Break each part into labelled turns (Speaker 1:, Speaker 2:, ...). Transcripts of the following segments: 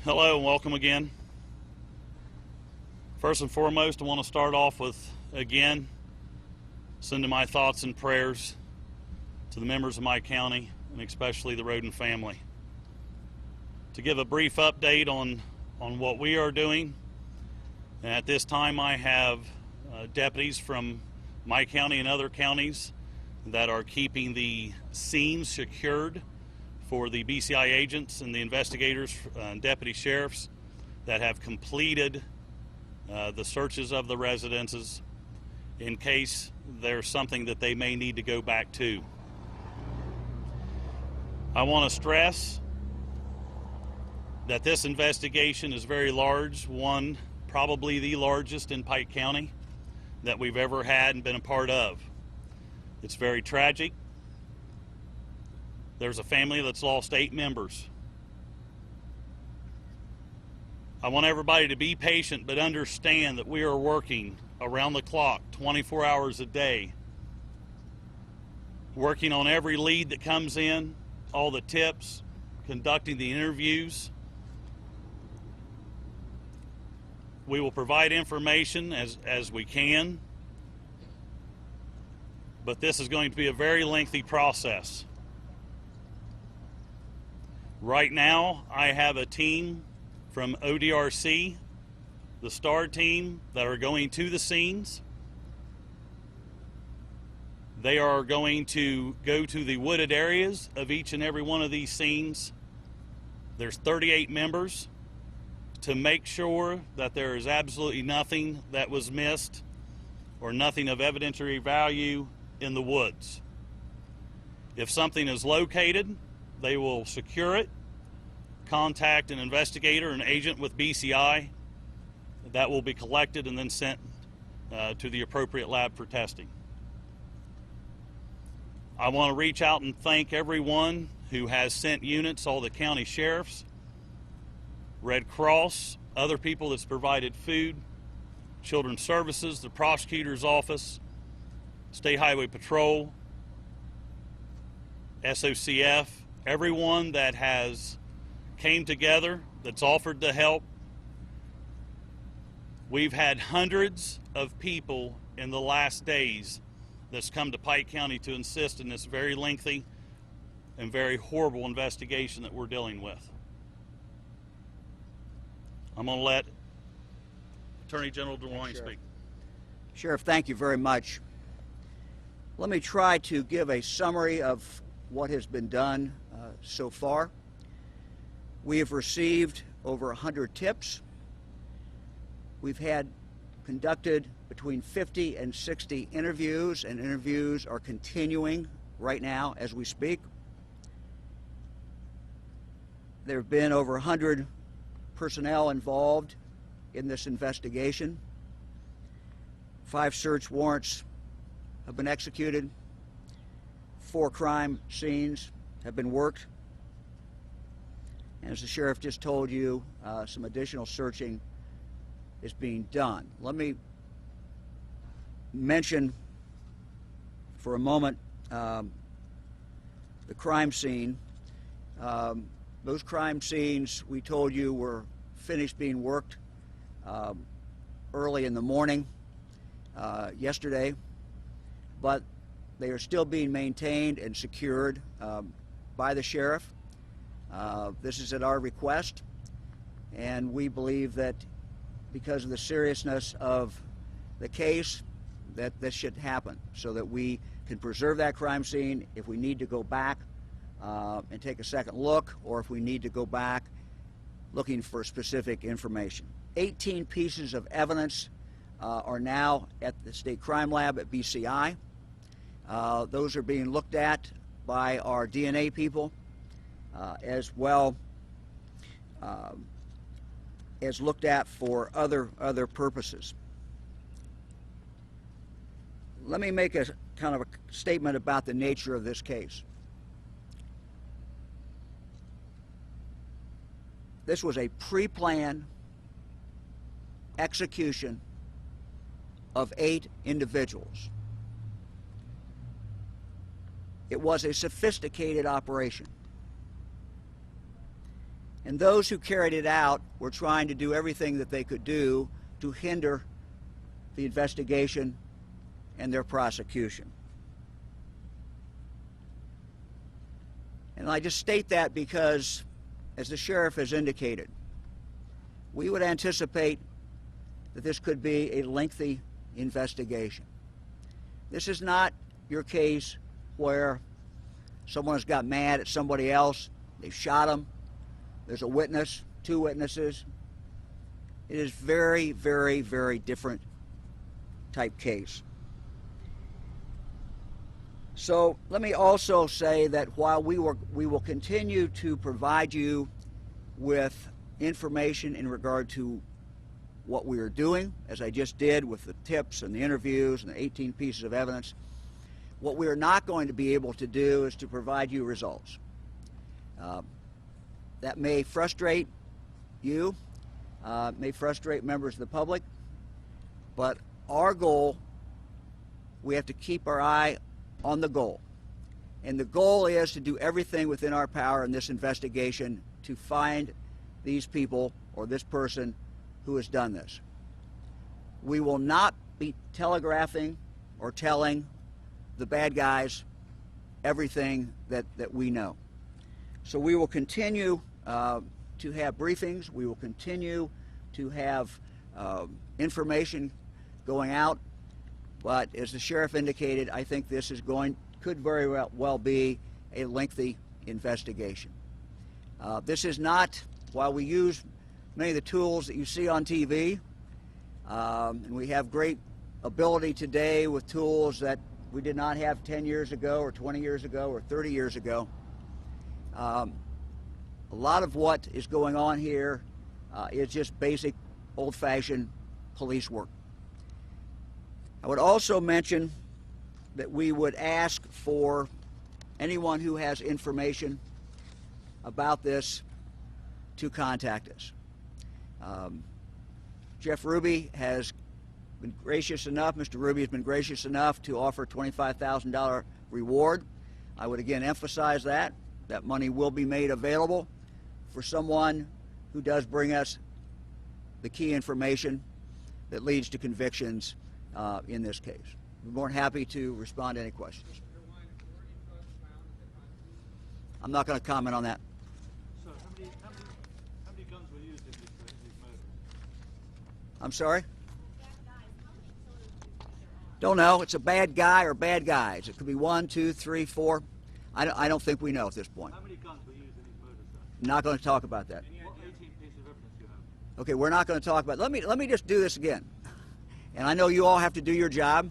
Speaker 1: Hello and welcome again. First and foremost, I want to start off with, again, sending my thoughts and prayers to the members of my county, and especially the Roden family. To give a brief update on what we are doing, and at this time I have deputies from my county and other counties that are keeping the scenes secured for the BCI agents and the investigators and deputy sheriffs that have completed the searches of the residences in case there's something that they may need to go back to. I want to stress that this investigation is very large, one probably the largest in Pike County that we've ever had and been a part of. It's very tragic. There's a family that's lost 8 members. I want everybody to be patient, but understand that we are working around the clock, 24 hours a day, working on every lead that comes in, all the tips, conducting the interviews. We will provide information as we can, but this is going to be a very lengthy process. Right now, I have a team from ODRC, the STAR team, that are going to the scenes. They are going to go to the wooded areas of each and every one of these scenes. There's 38 members to make sure that there is absolutely nothing that was missed or nothing of evidentiary value in the woods. If something is located, they will secure it, contact an investigator, an agent with BCI. That will be collected and then sent to the appropriate lab for testing. I want to reach out and thank everyone who has sent units, all the county sheriffs, Red Cross, other people that's provided food, Children's Services, the prosecutor's office, State Highway Patrol, SOCF, everyone that has came together, that's offered to help. We've had hundreds of people in the last days that's come to Pike County to assist in this very lengthy and very horrible investigation that we're dealing with. I'm going to let Attorney General DeWine speak.
Speaker 2: Sheriff, thank you very much. Let me try to give a summary of what has been done so far. We have received over 100 tips. We've had conducted between 50 and 60 interviews, and interviews are continuing right now as we speak. There have been over 100 personnel involved in this investigation. 5 search warrants have been executed. 4 crime scenes have been worked. And as the sheriff just told you, some additional searching is being done. Let me mention for a moment the crime scene. Those crime scenes we told you were finished being worked early in the morning yesterday, but they are still being maintained and secured by the sheriff. This is at our request, and we believe that because of the seriousness of the case, that this should happen so that we can preserve that crime scene if we need to go back and take a second look, or if we need to go back looking for specific information. 18 pieces of evidence are now at the State Crime Lab at BCI. Those are being looked at by our DNA people as well as looked at for other purposes. Let me make a kind of a statement about the nature of this case. This was a pre-planned execution of 8 individuals. It was a sophisticated operation. And those who carried it out were trying to do everything that they could do to hinder the investigation and their prosecution. And I just state that because, as the sheriff has indicated, we would anticipate that this could be a lengthy investigation. This is not your case where someone has got mad at somebody else, they've shot them, there's a witness, 2 witnesses. It is very, very, very different type case. So let me also say that while we will continue to provide you with information in regard to what we are doing, as I just did with the tips and the interviews and the 18 pieces of evidence, what we are not going to be able to do is to provide you results. That may frustrate you, may frustrate members of the public, but our goal, we have to keep our eye on the goal. And the goal is to do everything within our power in this investigation to find these people or this person who has done this. We will not be telegraphing or telling the bad guys everything that we know. So we will continue to have briefings. We will continue to have information going out. But as the sheriff indicated, I think this is could very well be a lengthy investigation. This is not, while we use many of the tools that you see on TV, and we have great ability today with tools that we did not have 10 years ago or 20 years ago or 30 years ago. A lot of what is going on here is just basic old-fashioned police work. I would also mention that we would ask for anyone who has information about this to contact us. Jeff Ruby has been gracious enough, Mr. Ruby has been gracious enough to offer a $25,000 reward. I would again emphasize that money will be made available for someone who does bring us the key information that leads to convictions in this case. We're more than happy to respond to any questions. I'm not going to comment on that.
Speaker 3: So how many guns were used in these murders?
Speaker 2: I'm sorry? Don't know. It's a bad guy or bad guys. It could be 1, 2, 3, 4. I don't think we know at this point.
Speaker 3: How many guns were used in these murders, sir?
Speaker 2: Not going to talk about that.
Speaker 3: What 18 pieces of evidence do you have?
Speaker 2: Okay, we're not going to talk about it. Let me just do this again. And I know you all have to do your job,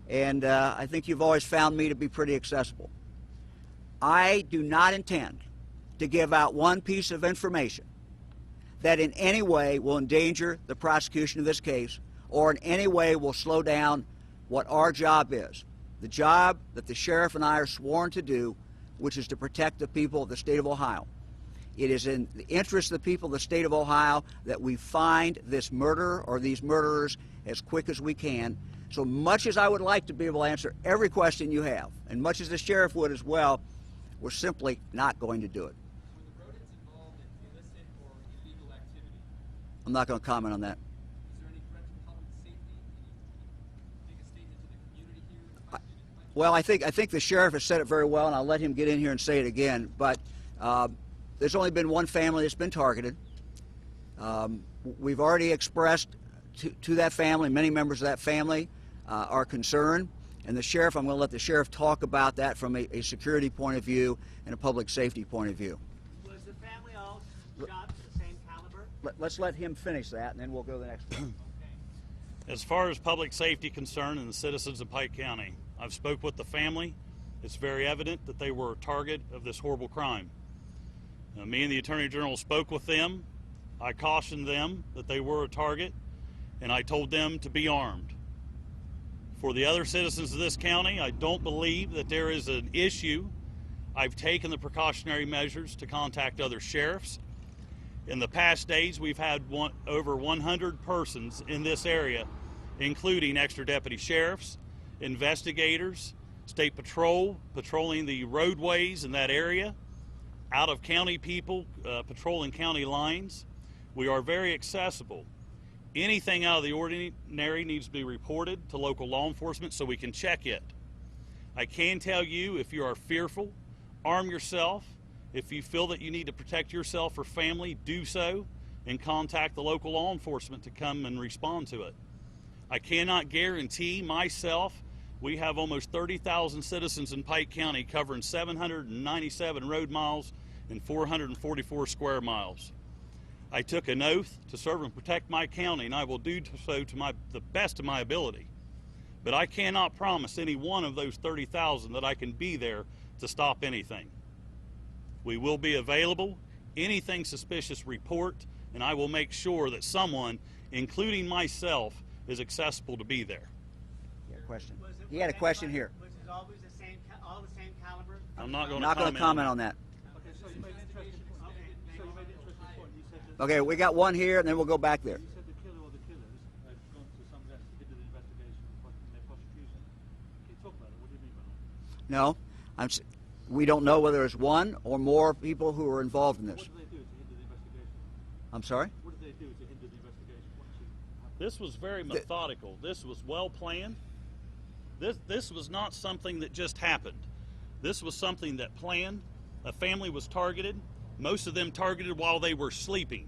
Speaker 2: and I think you've always found me to be pretty accessible. I do not intend to give out one piece of information that in any way will endanger the prosecution of this case or in any way will slow down what our job is. The job that the sheriff and I are sworn to do, which is to protect the people of the state of Ohio. It is in the interest of the people of the state of Ohio that we find this murderer or these murderers as quick as we can. So much as I would like to be able to answer every question you have, and much as the sheriff would as well, we're simply not going to do it.
Speaker 4: Were the rodents involved in illicit or illegal activity?
Speaker 2: I'm not going to comment on that.
Speaker 4: Is there any threat to public safety? Can you make a statement to the community here?
Speaker 2: Well, I think the sheriff has said it very well, and I'll let him get in here and say it again. But there's only been one family that's been targeted. We've already expressed to that family, many members of that family are concerned. And the sheriff, I'm going to let the sheriff talk about that from a security point of view and a public safety point of view.
Speaker 5: Was the family all shot the same caliber?
Speaker 2: Let's let him finish that, and then we'll go to the next one.
Speaker 5: Okay.
Speaker 1: As far as public safety concerned and the citizens of Pike County, I've spoke with the family. It's very evident that they were a target of this horrible crime. Me and the Attorney General spoke with them. I cautioned them that they were a target, and I told them to be armed. For the other citizens of this county, I don't believe that there is an issue. I've taken the precautionary measures to contact other sheriffs. In the past days, we've had over 100 persons in this area, including extra deputy sheriffs, investigators, state patrol patrolling the roadways in that area. out-of-county people patrolling county lines. We are very accessible. Anything out of the ordinary needs to be reported to local law enforcement so we can check it. I can tell you, if you are fearful, arm yourself. If you feel that you need to protect yourself or family, do so and contact the local law enforcement to come and respond to it. I cannot guarantee myself. We have almost 30,000 citizens in Pike County covering 797 road miles and 444 square miles. I took an oath to serve and protect my county, and I will do so to the best of my ability. But I cannot promise any one of those 30,000 that I can be there to stop anything. We will be available. Anything suspicious, report, and I will make sure that someone, including myself, is accessible to be there.
Speaker 2: Yeah, question. He had a question here.
Speaker 5: Was it always the same, all the same caliber?
Speaker 1: I'm not going
Speaker 2: to comment on that.
Speaker 3: Okay, so you made an interesting point. You said that
Speaker 2: Okay, we got one here, and then we'll go back there.
Speaker 3: you said the killer or the killers had gone to some lengths to get to the investigation and their prosecution. Can you talk about it? What do you mean by that?
Speaker 2: No, we don't know whether it's one or more people who are involved in this.
Speaker 3: What did they do to hinder the investigation?
Speaker 2: I'm sorry?
Speaker 3: What did they do to hinder the investigation? What should happen?
Speaker 1: This was very methodical. This was well planned. This was not something that just happened. This was something that planned. A family was targeted. Most of them targeted while they were sleeping.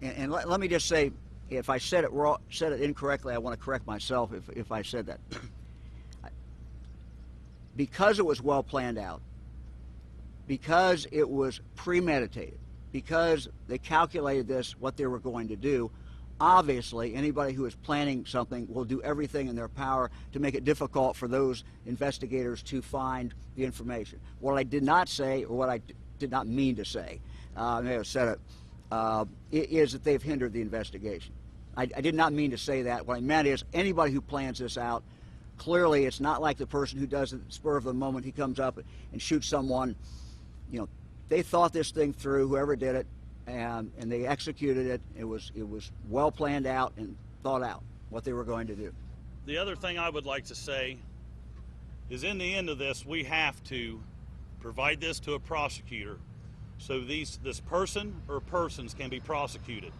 Speaker 2: And let me just say, if I said it incorrectly, I want to correct myself if I said that. Because it was well planned out, because it was premeditated, because they calculated this, what they were going to do, obviously anybody who is planning something will do everything in their power to make it difficult for those investigators to find the information. What I did not say, or what I did not mean to say, I may have said it, is that they've hindered the investigation. I did not mean to say that. What I meant is anybody who plans this out, clearly it's not like the person who does it at the spur of the moment. He comes up and shoots someone. You know, they thought this thing through, whoever did it, and they executed it. It was well planned out and thought out what they were going to do.
Speaker 1: The other thing I would like to say is, in the end of this, we have to provide this to a prosecutor so this person or persons can be prosecuted.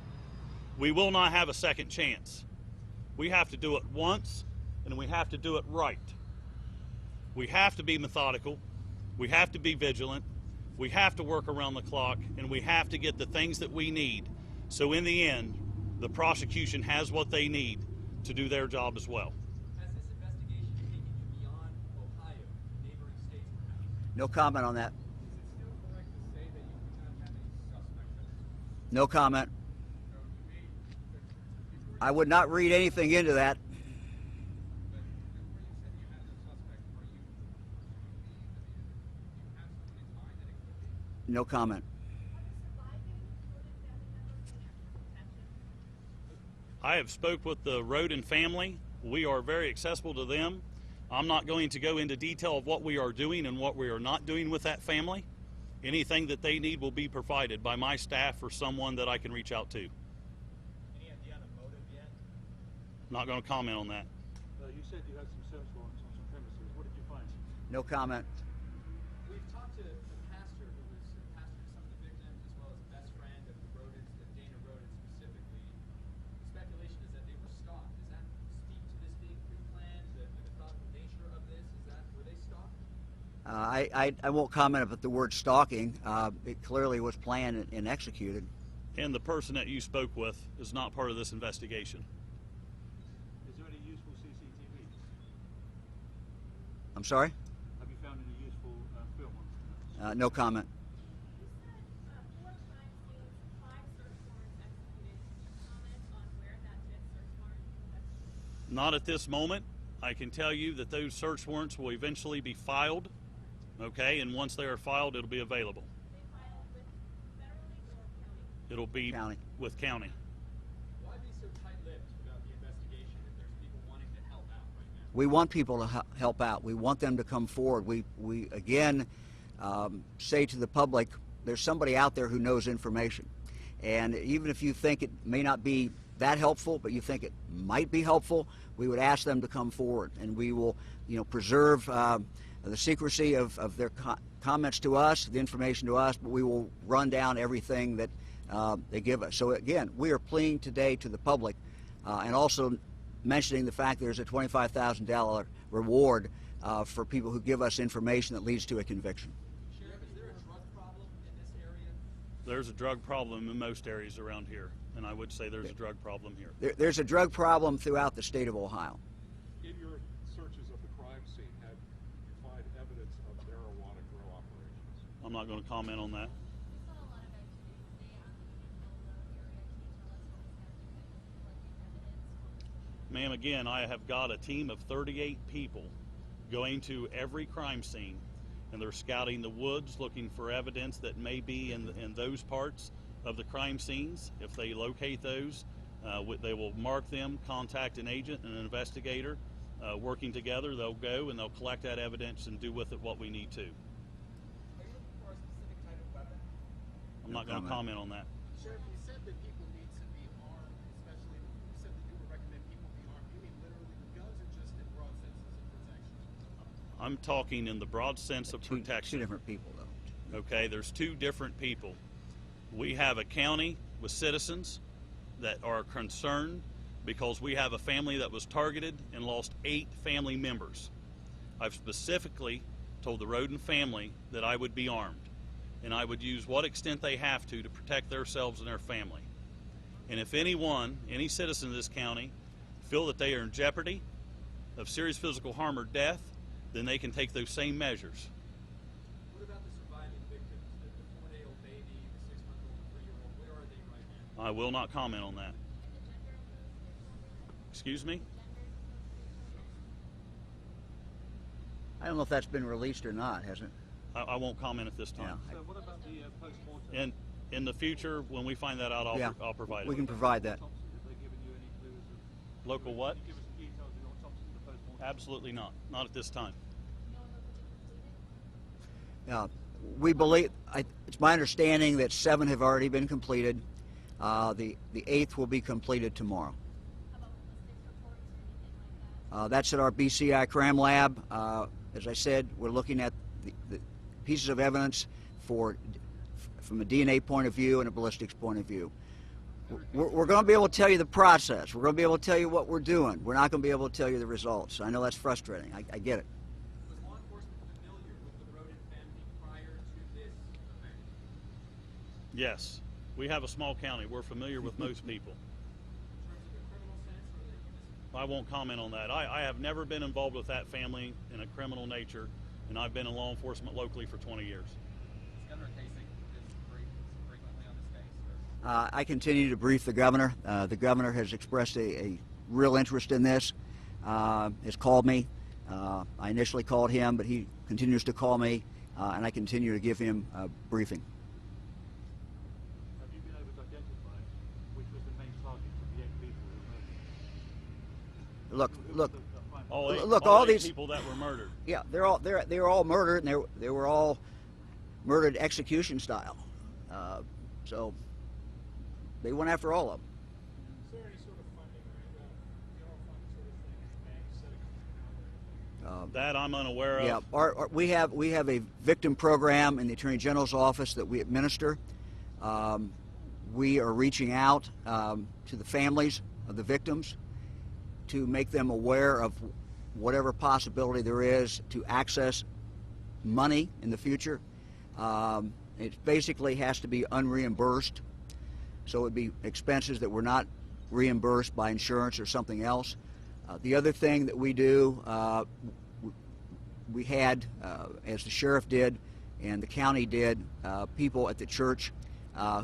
Speaker 1: We will not have a second chance. We have to do it once, and we have to do it right. We have to be methodical. We have to be vigilant. We have to work around the clock, and we have to get the things that we need. So in the end, the prosecution has what they need to do their job as well.
Speaker 4: Has this investigation taken you beyond Ohio, neighboring states perhaps?
Speaker 2: No comment on that.
Speaker 4: Is it still correct to say that you do not have any suspects?
Speaker 2: No comment.
Speaker 4: So you made,
Speaker 2: I would not read anything into that.
Speaker 4: but where you said you had no suspect, are you have someone in mind that it could be?
Speaker 2: No comment.
Speaker 1: I have spoke with the Roden family. We are very accessible to them. I'm not going to go into detail of what we are doing and what we are not doing with that family. Anything that they need will be provided by my staff or someone that I can reach out to.
Speaker 5: Any idea on the motive yet?
Speaker 1: Not going to comment on that.
Speaker 3: You said you had some search warrants on some premises. What did you find?
Speaker 2: No comment.
Speaker 4: We've talked to the pastor who was a pastor to some of the victims, as well as a best friend of the Rodens, Dana Roden specifically. The speculation is that they were stalked. Does that speak to this being pre-planned, the methodical nature of this? Were they stalked?
Speaker 2: I won't comment about the word stalking. It clearly was planned and executed.
Speaker 1: And the person that you spoke with is not part of this investigation.
Speaker 3: Is there any useful CCTV?
Speaker 2: I'm sorry?
Speaker 3: Have you found any useful film on it?
Speaker 2: No comment.
Speaker 6: You said 4 crimes scenes, 5 search warrants executed. Can you comment on where that 5th search warrant was executed?
Speaker 1: Not at this moment. I can tell you that those search warrants will eventually be filed, okay, and once they are filed, it'll be available.
Speaker 6: They filed with federally or county?
Speaker 1: It'll be
Speaker 2: County.
Speaker 1: with county.
Speaker 4: Why be so tight-lipped about the investigation if there's people wanting to help out right now?
Speaker 2: We want people to help out. We want them to come forward. We again say to the public, there's somebody out there who knows information. And even if you think it may not be that helpful, but you think it might be helpful, we would ask them to come forward, and we will, preserve the secrecy of their comments to us, the information to us, but we will run down everything that they give us. So again, we are pleading today to the public and also mentioning the fact there's a $25,000 reward for people who give us information that leads to a conviction.
Speaker 4: Sheriff, is there a drug problem in this area?
Speaker 1: There's a drug problem in most areas around here, and I would say there's a drug problem here.
Speaker 2: There's a drug problem throughout the state of Ohio.
Speaker 7: In your searches of the crime scene, have you find evidence of marijuana grow operations?
Speaker 1: I'm not going to comment on that.
Speaker 6: We saw a lot of activity today on the Hill Road area. Can you tell us what exactly you're collecting evidence?
Speaker 1: Ma'am, again, I have got a team of 38 people going to every crime scene, and they're scouting the woods looking for evidence that may be in those parts of the crime scenes. If they locate those, they will mark them, contact an agent and an investigator. Working together, they'll go and they'll collect that evidence and do with it what we need to.
Speaker 4: Are you looking for a specific type of weapon?
Speaker 1: I'm not going to comment on that.
Speaker 4: Sheriff, you said that people need to be armed, especially you said that you would recommend people be armed. You mean literally with guns or just in broad senses of protection?
Speaker 1: I'm talking in the broad sense of
Speaker 2: Two
Speaker 1: protection.
Speaker 2: different people, though.
Speaker 1: Okay, there's two different people. We have a county with citizens that are concerned because we have a family that was targeted and lost 8 family members. I've specifically told the Roden family that I would be armed, and I would use what extent they have to protect themselves and their family. And if anyone, any citizen of this county, feel that they are in jeopardy of serious physical harm or death, then they can take those same measures.
Speaker 4: What about the surviving victims, the 4-day-old baby, the 6-month-old, the 3-year-old? Where are they right now?
Speaker 1: I will not comment on that. Excuse me?
Speaker 2: I don't know if that's been released or not, has it?
Speaker 1: I won't comment at this time.
Speaker 3: So what about the post-mortem?
Speaker 1: In the future, when we find that out, I'll provide
Speaker 2: We
Speaker 1: it.
Speaker 2: can provide that.
Speaker 3: Autopsy, have they given you any clues of?
Speaker 1: Local what?
Speaker 3: Can you give us details of the autopsy and the post-mortem?
Speaker 1: Absolutely not. Not at this time.
Speaker 2: We believe, it's my understanding that 7 have already been completed. The 8th will be completed tomorrow.
Speaker 6: How about ballistics reports or anything like that?
Speaker 2: That's at our BCI crime lab. As I said, we're looking at the pieces of evidence from a DNA point of view and a ballistics point of view. We're going to be able to tell you the process. We're going to be able to tell you what we're doing. We're not going to be able to tell you the results. I know that's frustrating. I get it.
Speaker 4: Was law enforcement familiar with the Roden family prior to this event?
Speaker 1: Yes. We have a small county. We're familiar with most people.
Speaker 4: In terms of a criminal sense or the municipal?
Speaker 1: I won't comment on that. I have never been involved with that family in a criminal nature, and I've been in law enforcement locally for 20 years.
Speaker 4: Is Governor Kasich frequently on this case?
Speaker 2: I continue to brief the governor. The governor has expressed a real interest in this, has called me. I initially called him, but he continues to call me, and I continue to give him a briefing.
Speaker 3: Have you been able to identify which was the main target of the 8 people who were murdered? Who was the crime?
Speaker 1: All
Speaker 2: these
Speaker 1: people that were murdered.
Speaker 2: Yeah, they were all murdered, and they were all murdered execution style. So they went after all of them.
Speaker 8: Is there any sort of funding or general fund sort of thing in the bank set of coming out?
Speaker 1: That I'm unaware of.
Speaker 2: Yeah, we have a victim program in the Attorney General's office that we administer. We are reaching out to the families of the victims to make them aware of whatever possibility there is to access money in the future. It basically has to be unreimbursed, so it would be expenses that were not reimbursed by insurance or something else. The other thing that we do, we had, as the sheriff did and the county did, people at the church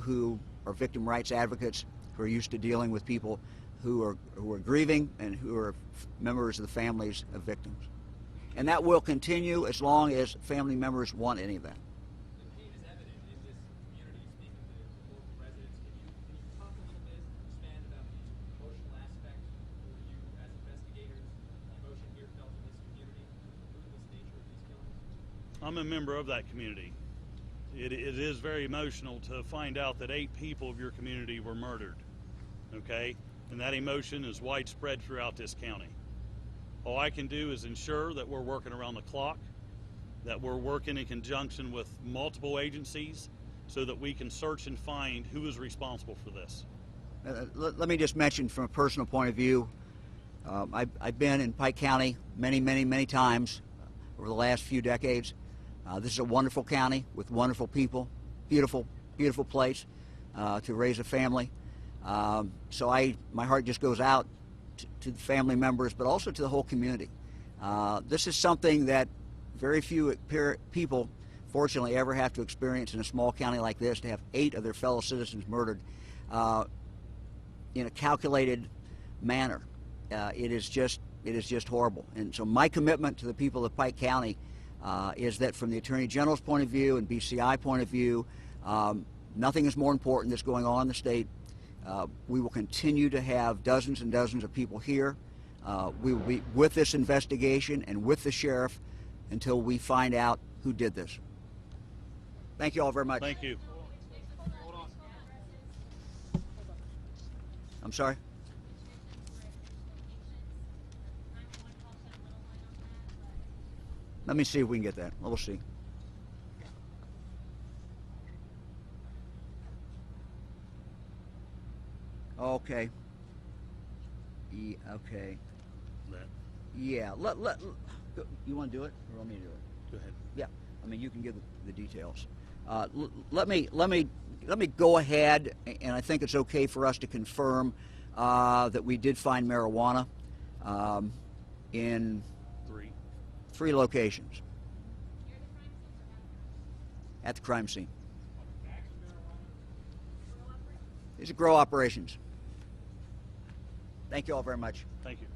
Speaker 2: who are victim rights advocates who are used to dealing with people who are grieving and who are members of the families of victims. And that will continue as long as family members want any of that.
Speaker 4: The pain is evident in this community, speaking to local residents. Can you talk a little bit, expand about the emotional aspect for you as investigators, the emotion here felt in this community, the ruthless nature of these killings?
Speaker 1: I'm a member of that community. It is very emotional to find out that 8 people of your community were murdered, okay? And that emotion is widespread throughout this county. All I can do is ensure that we're working around the clock that we're working in conjunction with multiple agencies so that we can search and find who is responsible for this.
Speaker 2: Let me just mention from a personal point of view, I've been in Pike County many times over the last few decades. This is a wonderful county with wonderful people, beautiful place to raise a family. So my heart just goes out to the family members, but also to the whole community. This is something that very few people, fortunately, ever have to experience in a small county like this, to have 8 of their fellow citizens murdered in a calculated manner. It is just horrible. And so my commitment to the people of Pike County is that from the Attorney General's point of view and BCI point of view, nothing is more important that's going on in the state. We will continue to have dozens and dozens of people here. We will be with this investigation and with the sheriff until we find out who did this. Thank you all very much.
Speaker 1: Thank you.
Speaker 2: I'm sorry? Let me see if we can get that. We'll see. Okay. Okay.
Speaker 1: That.
Speaker 2: Yeah. You want to do it, or want me to do it?
Speaker 1: Go ahead.
Speaker 2: Yeah. I mean, you can give the details. Let me go ahead, and I think it's okay for us to confirm that we did find marijuana in 3 locations at the crime scene. These are grow operations. Thank you all very much.
Speaker 1: Thank you.